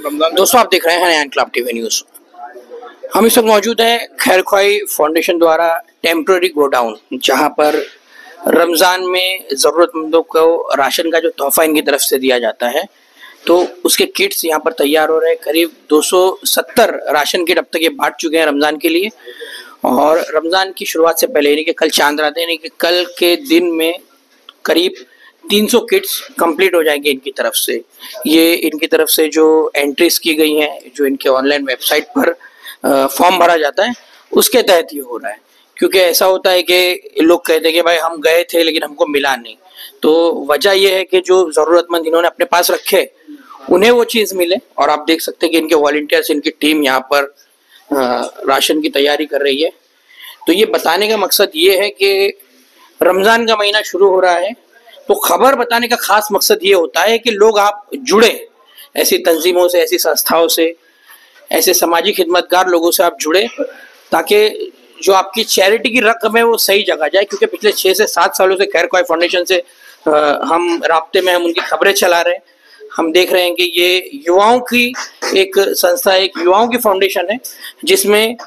दोस्तों आप देख रहे हैं इनकलाब टीवी न्यूज। हम इस वक्त मौजूद हैं खैरख्वाही फाउंडेशन द्वारा टेम्पररी गोडाउन, जहां पर रमजान में जरूरतमंदों को राशन का जो तोहफा इनकी तरफ से दिया जाता है, तो उसके किट्स यहां पर तैयार हो रहे हैं। करीब 270 राशन किट अब तक ये बांट चुके हैं रमजान के लिए। और रमजान की शुरुआत से पहले यानी कि कल चांद रात यानी कि कल के दिन में करीब 300 किट्स कंप्लीट हो जाएंगे इनकी तरफ से। ये इनकी तरफ से जो एंट्रीज की गई हैं, जो इनके ऑनलाइन वेबसाइट पर फॉर्म भरा जाता है, उसके तहत ये हो रहा है। क्योंकि ऐसा होता है कि लोग कहते हैं कि भाई हम गए थे लेकिन हमको मिला नहीं, तो वजह यह है कि जो जरूरतमंद इन्होंने अपने पास रखे उन्हें वो चीज मिले। और आप देख सकते हैं कि इनके वॉलंटियर्स, इनकी टीम यहाँ पर राशन की तैयारी कर रही है। तो ये बताने का मकसद ये है कि रमजान का महीना शुरू हो रहा है, तो खबर बताने का खास मकसद ये होता है कि लोग आप जुड़े ऐसी तंजीमों से, ऐसी संस्थाओं से, ऐसे समाजी खिदमतगार लोगों से आप जुड़े, ताकि जो आपकी चैरिटी की रकम है वो सही जगह जाए। क्योंकि पिछले 6 से 7 सालों से खैरख्वाही फाउंडेशन से हम राब्ते में, हम उनकी खबरें चला रहे हैं। हम देख रहे हैं कि ये युवाओं की एक संस्था, एक युवाओं की फाउंडेशन है, जिसमें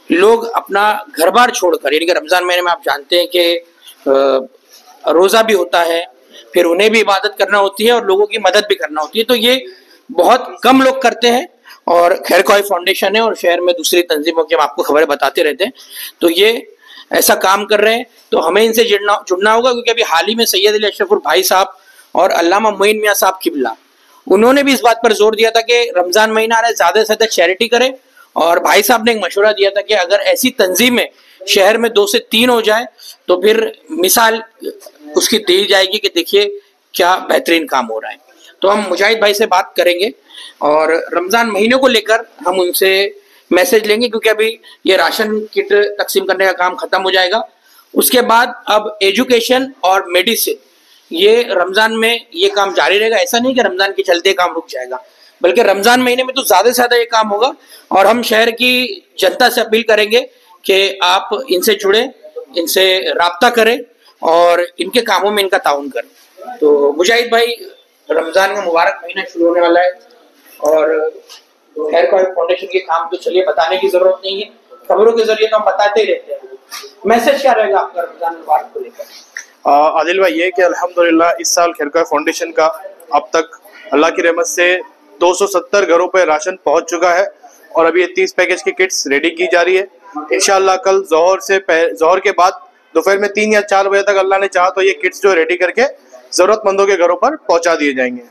लोग अपना घर बार छोड़कर, यानी कि रमजान महीने में आप जानते हैं कि रोजा भी होता है, फिर उन्हें भी इबादत करना होती है और लोगों की मदद भी करना होती है। तो ये बहुत कम लोग करते हैं और खैरख्वाही फाउंडेशन है और शहर में दूसरी तंजीमों की हम आपको खबरें बताते रहते हैं। तो ये ऐसा काम कर रहे हैं, तो हमें इनसे जुड़ना होगा। क्योंकि अभी हाल ही में सैयद अली अशरफुल भाई साहब और अल्लामा मोइन मियां साहब किबला, उन्होंने भी इस बात पर जोर दिया था कि रमजान महीना आ रहा है, ज्यादा से ज्यादा चैरिटी करें। और भाई साहब ने एक मशवरा दिया था कि अगर ऐसी तंजीमें शहर में 2 से 3 हो जाए तो फिर मिसाल उसकी दी जाएगी कि देखिए क्या बेहतरीन काम हो रहा है। तो हम मुजाहिद भाई से बात करेंगे और रमजान महीने को लेकर हम उनसे मैसेज लेंगे, क्योंकि अभी ये राशन किट तकसीम करने का काम खत्म हो जाएगा। उसके बाद अब एजुकेशन और मेडिसिन, ये रमजान में ये काम जारी रहेगा। ऐसा नहीं कि रमजान के चलते काम रुक जाएगा, बल्कि रमजान महीने में तो ज्यादा से ज्यादा ये काम होगा। और हम शहर की जनता से अपील करेंगे कि आप इनसे जुड़े, इनसे राब्ता करें और इनके कामों में इनका ताउन करें। तो मुजाहिद भाई, रमजान का मुबारक महीना शुरू होने वाला है और खैरख्वाही फाउंडेशन के काम तो चलिए बताने की जरूरत नहीं है, खबरों के जरिए तो हम बताते ही रहते हैं। मैसेज क्या रहेगा आपका रमजान मुबारक को लेकर? आदिल भाई, ये कि अल्हम्दुलिल्लाह इस साल खैरख्वाही फाउंडेशन का अब तक अल्लाह की रहमत से 270 घरों पर राशन पहुंच चुका है और अभी ये 30 पैकेज की किट्स रेडी की जा रही है। इंशाअल्लाह कल जोहर के बाद दोपहर में 3 या 4 बजे तक अल्लाह ने चाहा तो ये किट्स जो रेडी करके जरूरतमंदों के घरों पर पहुंचा दिए जाएंगे।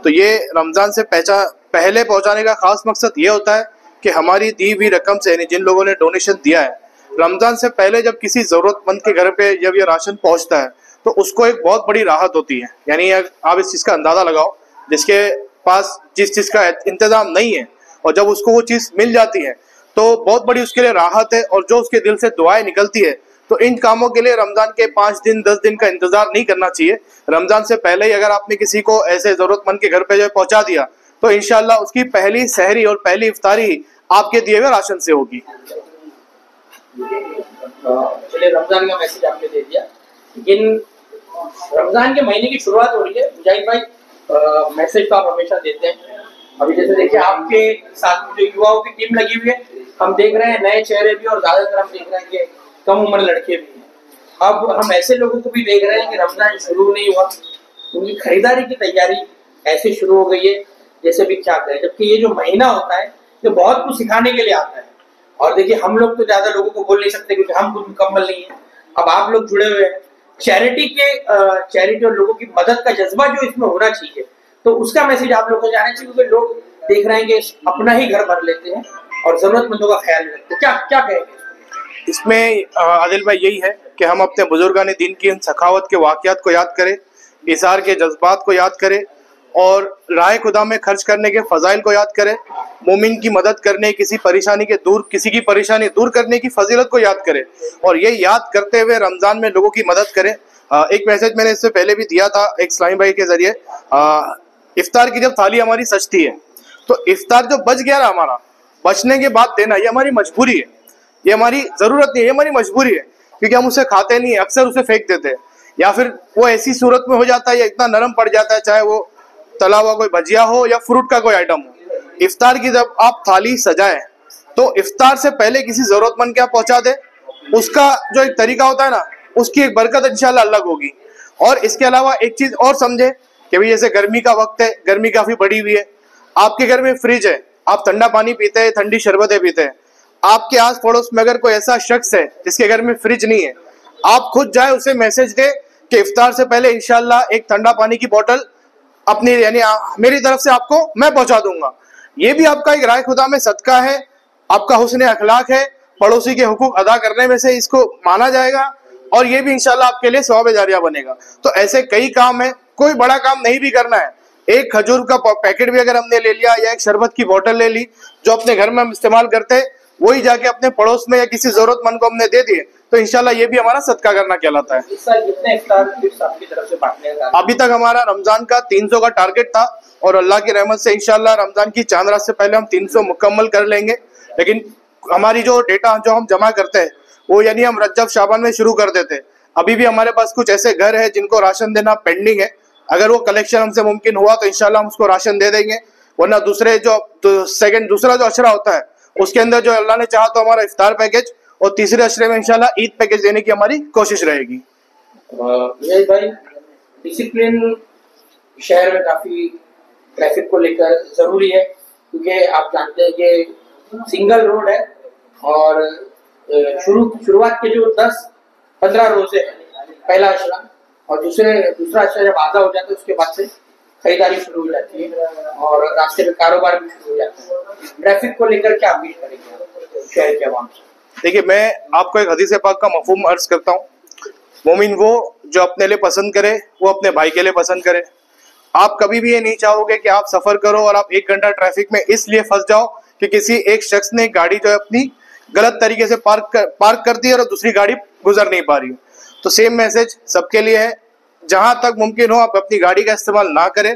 तो ये रमजान से पहले पहुंचाने का खास मकसद ये होता है कि हमारी दी हुई रकम से, यानी जिन लोगों ने डोनेशन दिया है, रमजान से पहले जब किसी जरूरतमंद के घर पे जब ये राशन पहुंचता है तो उसको एक बहुत बड़ी राहत होती है। यानी आप इस चीज का अंदाजा लगाओ, जिसके पास जिस चीज का इंतजाम नहीं है और जब उसको वो चीज मिल जाती है तो बहुत बड़ी उसके लिए राहत है और जो उसके दिल से दुआएं निकलती है। तो इन कामों के लिए रमजान के 5 दिन 10 दिन का इंतजार नहीं करना चाहिए। रमजान से पहले ही अगर आपने किसी को ऐसे जरूरतमंद के घर पे जो पहुंचा दिया तो इंशाल्लाह उसकी पहली सहरी और पहली इफ्तारी आपके दिए हुए राशन से होगी। चलिए, रमजान का मैसेज आपने दे दिया, लेकिन रमजान के महीने की शुरुआत हो रही है। मुजाहिद भाई, मैसेज तो आप हमेशा देते हैं। अभी जैसे देखिए आपके साथ जो युवाओं की टीम लगी हुई है, हम देख रहे हैं नए चेहरे भी और ज्यादातर हम देख रहे हैं कि कम उम्र लड़के भी हैं। अब हम ऐसे लोगों को भी देख रहे हैं कि रमजान शुरू नहीं हुआ, उनकी खरीदारी की तैयारी ऐसे शुरू हो गई है जैसे भी क्या करें। जबकि ये जो महीना होता है ये बहुत कुछ सिखाने के लिए आता है। और देखिए हम लोग तो ज्यादा लोगों को बोल नहीं सकते क्योंकि हम खुद मुकम्मल नहीं है। अब आप लोग जुड़े हुए हैं, चैरिटी और लोगों की मदद का जज्बा जो इसमें होना चाहिए, तो उसका मैसेज आप लोगों को जाना चाहिए। क्योंकि लोग देख रहे हैं कि अपना ही घर भर लेते हैं और जरूरतमंदों का ख्याल रखते हैं। क्या कहेंगे इसमें? आदिल भाई, यही है कि हम अपने बुजुर्गान दीन की इन सखावत के वाकयात को याद करें, इज़हार के जज्बात को याद करें और राह खुदा में खर्च करने के फजाइल को याद करें, मोमिन की मदद करने, किसी की परेशानी दूर करने की फजीलत को याद करें और ये याद करते हुए रमज़ान में लोगों की मदद करें। एक मैसेज मैंने इससे पहले भी दिया था एक इस्लामी भाई के जरिए। इफ्तार की जब थाली हमारी सजती है तो इफ्तार जो बच गया ना, हमारा बचने के बाद देना, ये हमारी मजबूरी है, ये हमारी जरूरत नहीं है, ये हमारी मजबूरी है। क्योंकि हम उसे खाते नहीं है, अक्सर उसे फेंक देते हैं, या फिर वो ऐसी सूरत में हो जाता है या इतना नरम पड़ जाता है, चाहे वो तला हुआ कोई भजिया हो या फ्रूट का कोई आइटम हो। इफ्तार की जब आप थाली सजाए तो इफ्तार से पहले किसी जरूरतमंद के आप पहुंचा दे, उसका जो एक तरीका होता है ना, उसकी एक बरकत इंशाल्लाह अलग होगी। और इसके अलावा एक चीज और समझे कि भाई जैसे गर्मी का वक्त है, गर्मी काफी बढ़ी हुई है, आपके घर में फ्रिज है, आप ठंडा पानी पीते हैं, ठंडी शरबतें पीते हैं, आपके आस पड़ोस में अगर कोई ऐसा शख्स है जिसके घर में फ्रिज नहीं है, आप खुद जाए उसे मैसेज दे कि इफ्तार से पहले इंशाल्लाह एक ठंडा पानी की बोतल अपनी यानी मेरी तरफ से आपको मैं पहुंचा दूंगा। ये भी आपका एक राय खुदा में सदका है, आपका हुस्न अखलाक है, पड़ोसी के हुकूक अदा करने में से इसको माना जाएगा और ये भी इंशाल्लाह आपके लिए सवाब जारिया बनेगा। तो ऐसे कई काम है, कोई बड़ा काम नहीं भी करना है, एक खजूर का पैकेट भी अगर हमने ले लिया या एक शरबत की बोतल ले ली जो अपने घर में हम इस्तेमाल करते हैं, वही जाके अपने पड़ोस में या किसी जरूरतमंद को हमने दे दिए तो इंशाल्लाह ये भी हमारा सदका करना कहलाता है। इस साल कितने इफ्तार किट्स आपकी तरफ से बांटने का? अभी तक हमारा रमजान का 300 का टारगेट था और अल्लाह की रहमत से इंशाल्लाह रमजान की चांद रात से पहले हम 300 मुकम्मल कर लेंगे। लेकिन हमारी जो डेटा जो हम जमा करते हैं वो यानी हम रजब शाबान में शुरू कर देते हैं। अभी भी हमारे पास कुछ ऐसे घर है जिनको राशन देना पेंडिंग है, अगर वो कलेक्शन हमसे मुमकिन हुआ तो इंशाल्लाह हम उसको राशन दे देंगे, वरना दूसरे जो दूसरा जो अशरा होता है उसके अंदर जो अल्लाह ने चाहा तो हमारा इफ्तार पैकेज और तीसरे अशरे में इंशाल्लाह ईद पैकेज देने की हमारी कोशिश रहेगी। भाई डिसिप्लिन शहर में काफी ट्रैफिक को लेकर जरूरी है, क्योंकि आप जानते हैं कि सिंगल रोड है और शुरुआत के जो 10-15 रोजे पहला अशरा और दूसरा अशरा जब आधा हो जाता है उसके बाद से खरीदारी शुरू हो जाती है और रास्ते में कारोबार भी शुरू हो जाता है। ट्रैफिक को लेकर क्या अपील करेंगे शहर के आवाम से? देखिए, मैं आपको एक हदीस पाक का मफहूम अर्ज करता हूँ, मोमिन वो जो अपने लिए पसंद करे वो अपने भाई के लिए पसंद करे। आप कभी भी ये नहीं चाहोगे कि आप सफर करो और आप 1 घंटा ट्रैफिक में इसलिए फंस जाओ कि किसी एक शख्स ने गाड़ी जो है अपनी गलत तरीके से पार्क कर दी और दूसरी गाड़ी गुजर नहीं पा रही। तो सेम मैसेज सबके लिए है, जहां तक मुमकिन हो आप अपनी गाड़ी का इस्तेमाल ना करें।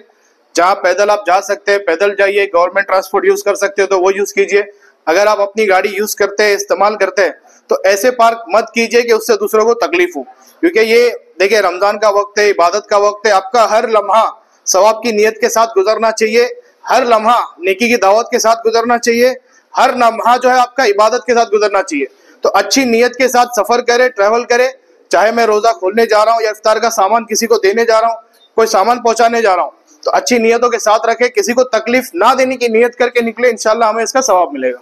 जहां पैदल आप जा सकते हैं पैदल जाइए, गवर्नमेंट ट्रांसपोर्ट यूज कर सकते हो तो वो यूज कीजिए। अगर आप अपनी गाड़ी यूज करते हैं, इस्तेमाल करते हैं तो ऐसे पार्क मत कीजिए कि उससे दूसरों को तकलीफ हो, क्योंकि ये देखिए रमजान का वक्त है, इबादत का वक्त है, आपका हर लम्हा सवाब की नीयत के साथ गुजरना चाहिए, हर लम्हा नेकी की दावत के साथ गुजरना चाहिए, हर लम्हा जो है आपका इबादत के साथ गुजरना चाहिए। तो अच्छी नीयत के साथ सफर करे, ट्रैवल करे, चाहे मैं रोजा खोलने जा रहा हूँ या इफ्तार का सामान किसी को देने जा रहा हूँ, कोई सामान पहुंचाने जा रहा हूँ, तो अच्छी नीयतों के साथ रखे, किसी को तकलीफ ना देने की नीयत करके निकले, इंशाल्लाह हमें इसका सवाब मिलेगा।